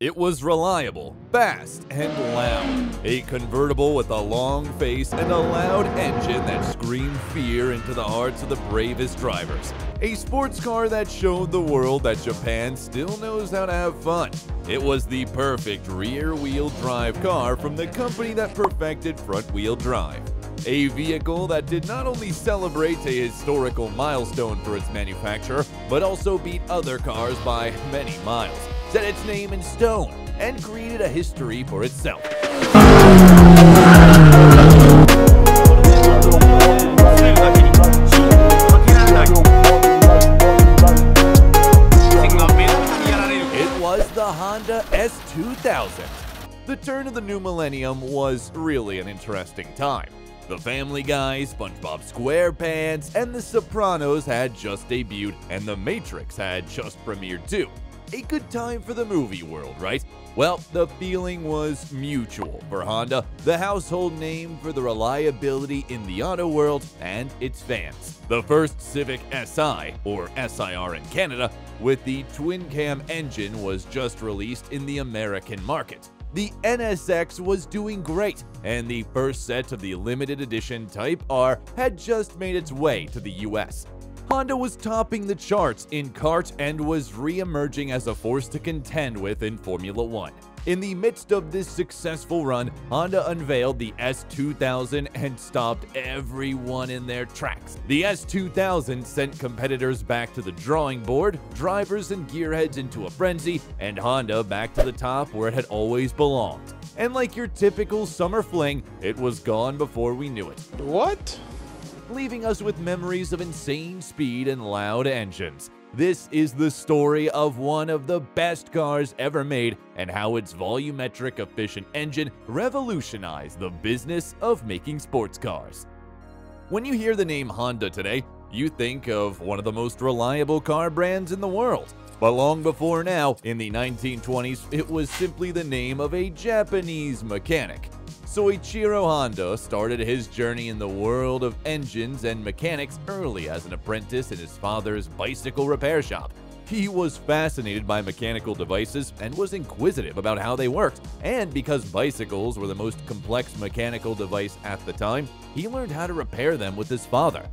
It was reliable, fast, and loud. A convertible with a long face and a loud engine that screamed fear into the hearts of the bravest drivers. A sports car that showed the world that Japan still knows how to have fun. It was the perfect rear-wheel drive car from the company that perfected front-wheel drive. A vehicle that did not only celebrate a historical milestone for its manufacturer, but also beat other cars by many miles, set its name in stone, and created a history for itself. It was the Honda S2000. The turn of the new millennium was really an interesting time. The Family Guy, SpongeBob SquarePants, and The Sopranos had just debuted, and The Matrix had just premiered too. A good time for the movie world, right? Well, the feeling was mutual for Honda, the household name for the reliability in the auto world and its fans. The first Civic Si, or SIR in Canada, with the twin-cam engine was just released in the American market. The NSX was doing great, and the first set of the limited edition Type R had just made its way to the US. Honda was topping the charts in kart and was re-emerging as a force to contend with in Formula One. In the midst of this successful run, Honda unveiled the S2000 and stopped everyone in their tracks. The S2000 sent competitors back to the drawing board, drivers and gearheads into a frenzy, and Honda back to the top where it had always belonged. And like your typical summer fling, it was gone before we knew it. What? Leaving us with memories of insane speed and loud engines. This is the story of one of the best cars ever made and how its volumetric efficient engine revolutionized the business of making sports cars. When you hear the name Honda today, you think of one of the most reliable car brands in the world. But long before now, in the 1920s, it was simply the name of a Japanese mechanic. Soichiro Honda started his journey in the world of engines and mechanics early as an apprentice in his father's bicycle repair shop. He was fascinated by mechanical devices and was inquisitive about how they worked, and because bicycles were the most complex mechanical device at the time, he learned how to repair them with his father.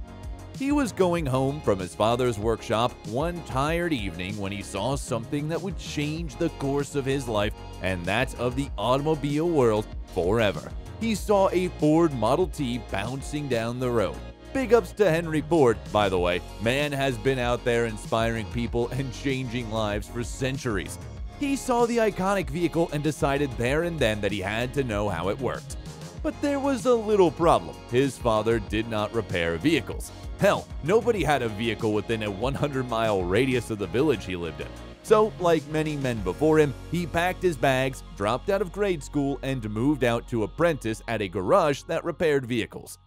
He was going home from his father's workshop one tired evening when he saw something that would change the course of his life and that of the automobile world forever. He saw a Ford Model T bouncing down the road. Big ups to Henry Ford, by the way. Man has been out there inspiring people and changing lives for centuries. He saw the iconic vehicle and decided there and then that he had to know how it worked. But there was a little problem. His father did not repair vehicles. Hell, nobody had a vehicle within a 100-mile radius of the village he lived in. So, like many men before him, he packed his bags, dropped out of grade school, and moved out to apprentice at a garage that repaired vehicles.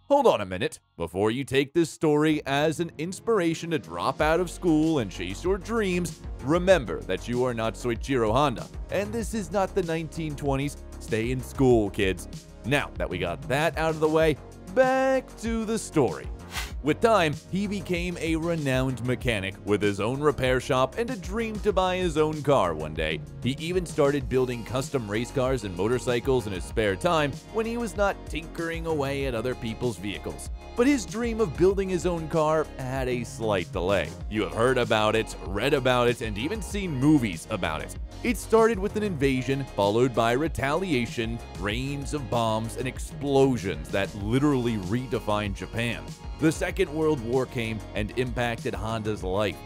Hold on a minute. Before you take this story as an inspiration to drop out of school and chase your dreams, remember that you are not Soichiro Honda, and this is not the 1920s. Stay in school, kids. Now that we got that out of the way, back to the story. With time, he became a renowned mechanic with his own repair shop and a dream to buy his own car one day. He even started building custom race cars and motorcycles in his spare time when he was not tinkering away at other people's vehicles. But his dream of building his own car had a slight delay. You have heard about it, read about it, and even seen movies about it. It started with an invasion, followed by retaliation, rains of bombs, and explosions that literally redefined Japan. The Second World War came and impacted Honda's life.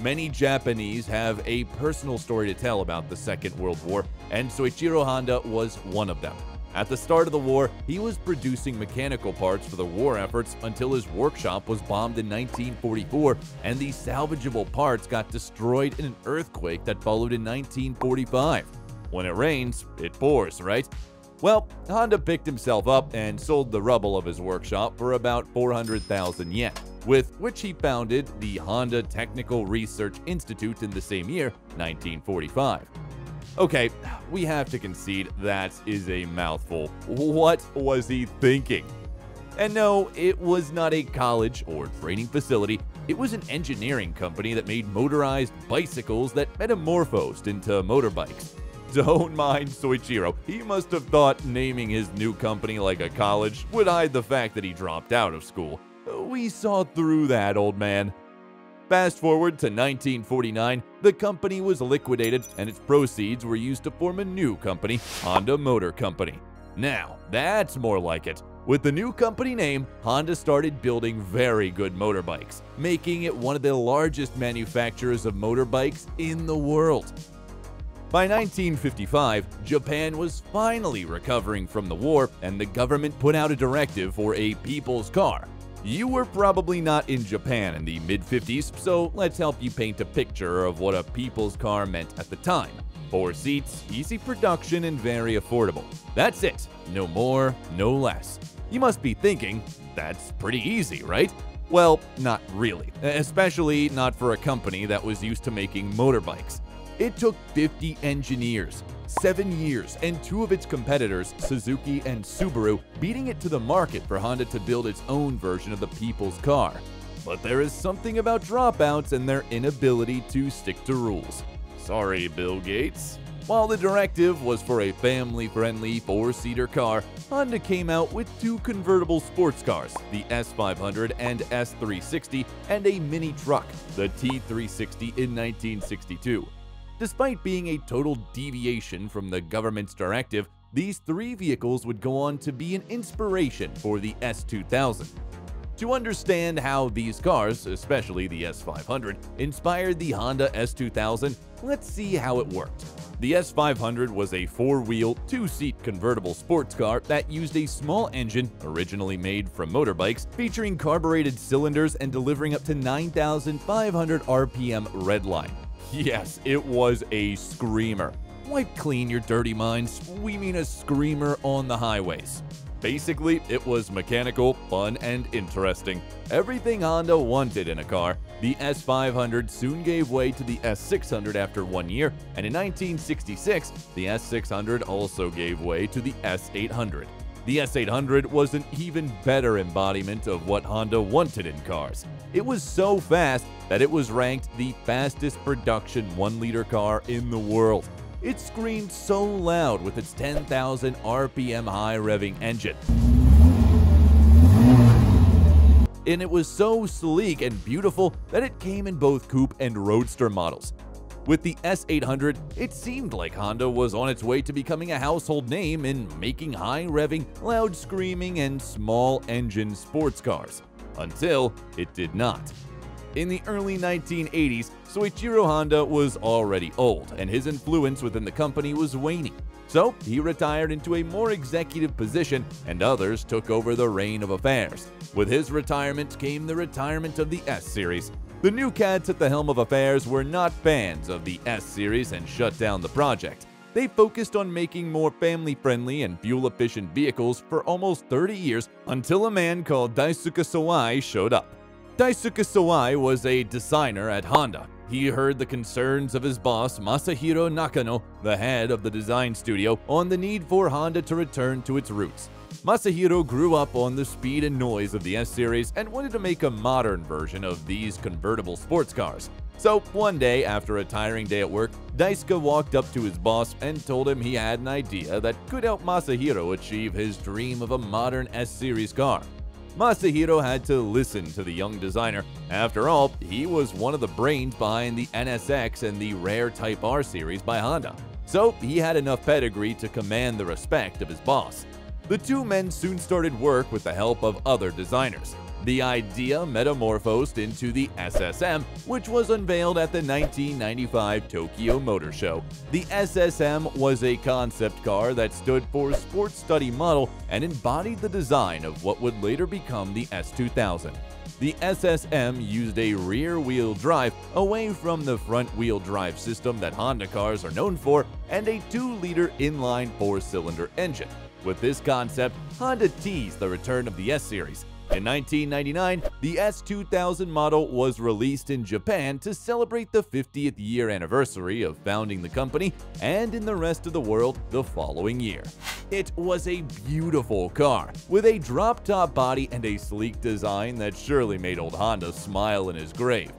Many Japanese have a personal story to tell about the Second World War, and Soichiro Honda was one of them. At the start of the war, he was producing mechanical parts for the war efforts until his workshop was bombed in 1944 and the salvageable parts got destroyed in an earthquake that followed in 1945. When it rains, it pours, right? Well, Honda picked himself up and sold the rubble of his workshop for about 400,000 yen, with which he founded the Honda Technical Research Institute in the same year, 1945. Okay, we have to concede that is a mouthful. What was he thinking? And no, it was not a college or training facility. It was an engineering company that made motorized bicycles that metamorphosed into motorbikes. Don't mind Soichiro. He must have thought naming his new company like a college would hide the fact that he dropped out of school. We saw through that, old man. Fast forward to 1949, the company was liquidated and its proceeds were used to form a new company, Honda Motor Company. Now, that's more like it. With the new company name, Honda started building very good motorbikes, making it one of the largest manufacturers of motorbikes in the world. By 1955, Japan was finally recovering from the war, and the government put out a directive for a people's car. You were probably not in Japan in the mid-50s, so let's help you paint a picture of what a people's car meant at the time. 4 seats, easy production, and very affordable. That's it. No more, no less. You must be thinking, that's pretty easy, right? Well, not really, especially not for a company that was used to making motorbikes. It took 50 engineers, 7 years, and 2 of its competitors, Suzuki and Subaru, beating it to the market for Honda to build its own version of the people's car. But there is something about dropouts and their inability to stick to rules. Sorry, Bill Gates. While the directive was for a family-friendly 4-seater car, Honda came out with 2 convertible sports cars, the S500 and S360, and a mini truck, the T360 in 1962. Despite being a total deviation from the government's directive, these 3 vehicles would go on to be an inspiration for the S2000. To understand how these cars, especially the S500, inspired the Honda S2000, let's see how it worked. The S500 was a 4-wheel, 2-seat convertible sports car that used a small engine originally made from motorbikes, featuring carbureted cylinders and delivering up to 9,500 RPM redline. Yes, it was a screamer. Wipe clean your dirty minds, we mean a screamer on the highways. Basically, it was mechanical, fun, and interesting. Everything Honda wanted in a car. The S500 soon gave way to the S600 after 1 year, and in 1966, the S600 also gave way to the S800. The S800 was an even better embodiment of what Honda wanted in cars. It was so fast that it was ranked the fastest production 1-liter car in the world. It screamed so loud with its 10,000 RPM high-revving engine. And it was so sleek and beautiful that it came in both coupe and roadster models. With the S800, it seemed like Honda was on its way to becoming a household name in making high-revving, loud screaming, and small-engine sports cars. Until it did not. In the early 1980s, Soichiro Honda was already old, and his influence within the company was waning. So he retired into a more executive position, and others took over the reign of affairs. With his retirement came the retirement of the S-Series. The new cats at the helm of affairs were not fans of the S-Series and shut down the project. They focused on making more family-friendly and fuel-efficient vehicles for almost 30 years until a man called Daisuke Sawai showed up. Daisuke Sawai was a designer at Honda. He heard the concerns of his boss, Masahiro Nakano, the head of the design studio, on the need for Honda to return to its roots. Masahiro grew up on the speed and noise of the S-Series and wanted to make a modern version of these convertible sports cars. So one day, after a tiring day at work, Daisuke walked up to his boss and told him he had an idea that could help Masahiro achieve his dream of a modern S-Series car. Masahiro had to listen to the young designer. After all, he was one of the brains behind the NSX and the rare Type R series by Honda. So he had enough pedigree to command the respect of his boss. The two men soon started work with the help of other designers. The idea metamorphosed into the SSM, which was unveiled at the 1995 Tokyo Motor Show. The SSM was a concept car that stood for Sports Study Model and embodied the design of what would later become the S2000. The SSM used a rear-wheel drive away from the front-wheel drive system that Honda cars are known for, and a 2-liter inline 4-cylinder engine. With this concept, Honda teased the return of the S-Series. In 1999, the S2000 model was released in Japan to celebrate the 50th year anniversary of founding the company, and in the rest of the world the following year. It was a beautiful car, with a drop-top body and a sleek design that surely made old Honda smile in his grave.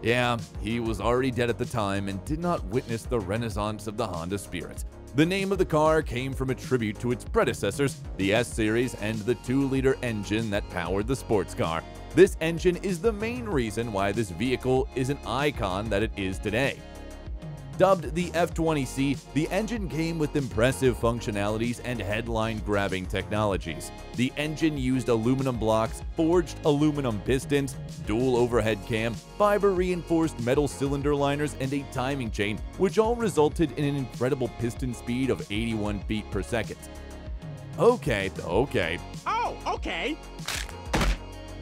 Yeah, he was already dead at the time and did not witness the renaissance of the Honda Spirit. The name of the car came from a tribute to its predecessors, the S-Series, and the 2-liter engine that powered the sports car. This engine is the main reason why this vehicle is an icon that it is today. Dubbed the F20C, the engine came with impressive functionalities and headline-grabbing technologies. The engine used aluminum blocks, forged aluminum pistons, dual overhead cam, fiber-reinforced metal cylinder liners, and a timing chain, which all resulted in an incredible piston speed of 81 feet per second. Okay. Oh, okay.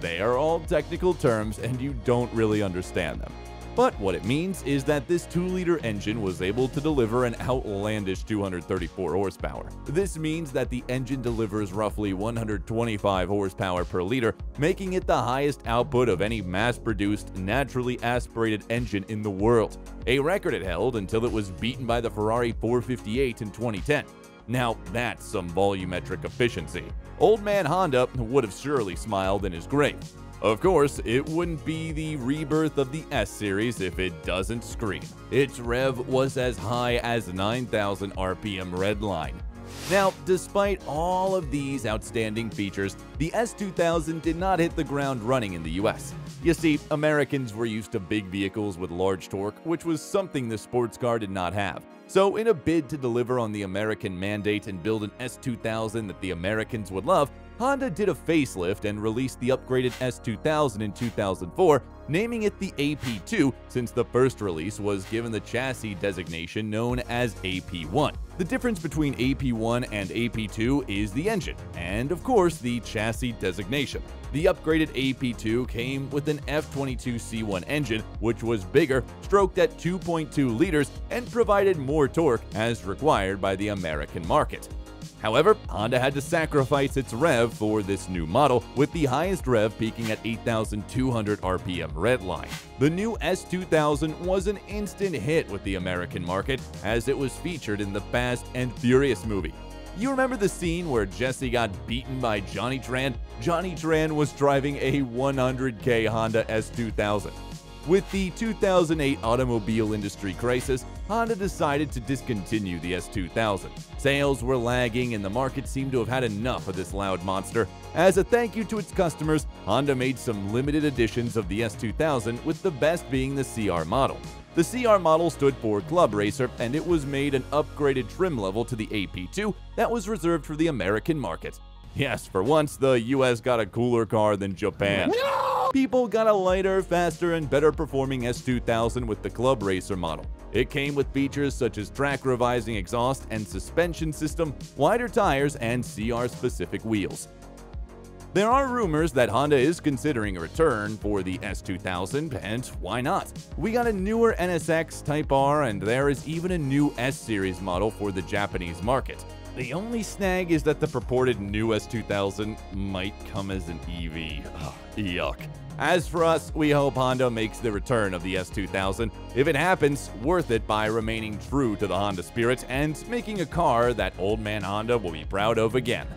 They are all technical terms and you don't really understand them. But what it means is that this 2-liter engine was able to deliver an outlandish 234 horsepower. This means that the engine delivers roughly 125 horsepower per liter, making it the highest output of any mass-produced, naturally aspirated engine in the world, a record it held until it was beaten by the Ferrari 458 in 2010. Now that's some volumetric efficiency. Old man Honda would have surely smiled in his grave. Of course, it wouldn't be the rebirth of the S-Series if it doesn't scream. Its rev was as high as 9,000 RPM redline. Now, despite all of these outstanding features, the S2000 did not hit the ground running in the US. You see, Americans were used to big vehicles with large torque, which was something the sports car did not have. So in a bid to deliver on the American mandate and build an S2000 that the Americans would love, Honda did a facelift and released the upgraded S2000 in 2004, naming it the AP2 since the first release was given the chassis designation known as AP1. The difference between AP1 and AP2 is the engine, and of course the chassis designation. The upgraded AP2 came with an F22C1 engine, which was bigger, stroked at 2.2 liters, and provided more torque as required by the American market. However, Honda had to sacrifice its rev for this new model, with the highest rev peaking at 8,200 RPM redline. The new S2000 was an instant hit with the American market, as it was featured in the Fast and Furious movie. You remember the scene where Jesse got beaten by Johnny Tran? Johnny Tran was driving a 100K Honda S2000. With the 2008 automobile industry crisis, Honda decided to discontinue the S2000. Sales were lagging and the market seemed to have had enough of this loud monster. As a thank you to its customers, Honda made some limited editions of the S2000, with the best being the CR model. The CR model stood for Club Racer, and it was made an upgraded trim level to the AP2 that was reserved for the American market. Yes, for once, the US got a cooler car than Japan. No! People got a lighter, faster, and better performing S2000 with the Club Racer model. It came with features such as track revising exhaust and suspension system, wider tires, and CR-specific wheels. There are rumors that Honda is considering a return for the S2000, and why not? We got a newer NSX Type R, and there is even a new S-Series model for the Japanese market. The only snag is that the purported new S2000 might come as an EV. Ugh, yuck. As for us, we hope Honda makes the return of the S2000. If it happens, worth it by remaining true to the Honda spirit and making a car that old man Honda will be proud of again.